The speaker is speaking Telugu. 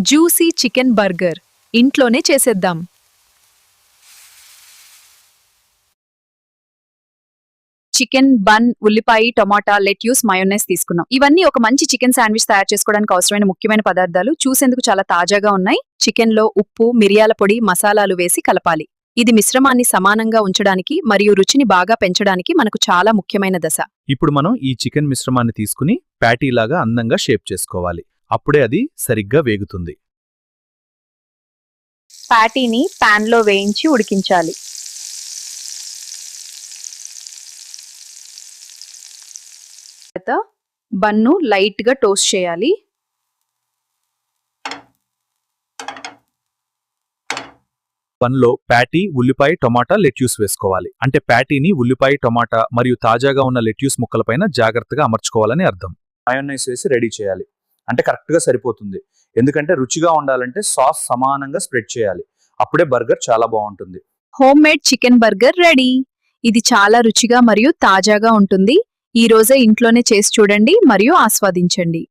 జ్యూసీ చికెన్ బర్గర్ ఇంట్లోనే చేసేద్దాం. చికెన్ బన్, ఉల్లిపాయ, టొమాటా, లెట్యూస్, మయోనైస్ తీసుకున్నాం. ఇవన్నీ ఒక మంచి చికెన్ శాండ్విచ్ తయారు చేసుకోవడానికి అవసరమైన ముఖ్యమైన పదార్థాలు. చూసేందుకు చాలా తాజాగా ఉన్నాయి. చికెన్ లో ఉప్పు, మిరియాల పొడి, మసాలాలు వేసి కలపాలి. ఇది మిశ్రమాన్ని సమానంగా ఉంచడానికి మరియు రుచిని బాగా పెంచడానికి మనకు చాలా ముఖ్యమైన దశ. ఇప్పుడు మనం ఈ చికెన్ మిశ్రమాన్ని తీసుకుని ప్యాటీలాగా అందంగా షేప్ చేసుకోవాలి. అప్పుడే అది సరిగ్గా వేగుతుంది. ప్యాటీని పాన్ లో వేయించి ఉడికించాలి. బన్ను లైట్ గా టోస్ట్ చేయాలి. బన్లో ప్యాటీ, ఉల్లిపాయ, టొమాటా, లెట్యూస్ వేసుకోవాలి. అంటే ప్యాటీని ఉల్లిపాయ, టొమాటా మరియు తాజాగా ఉన్న లెట్యూస్ ముక్కలపైన జాగ్రత్తగా అమర్చుకోవాలని అర్థం. మయోనైస్ వేసి రెడీ చేయాలి. అంటే కరెక్ట్గా సరిపోతుంది. ఎందుకంటే రుచిగా ఉండాలంటే సాస్ సమానంగా స్ప్రెడ్ చేయాలి. అప్పుడే బర్గర్ చాలా బాగుంటుంది. Home made chicken burger ready. ఇది చాలా రుచిగా మరియు తాజాగా ఉంటుంది. ఈ రోజే ఇంట్లోనే చేసి చూడండి మరియు ఆస్వాదించండి.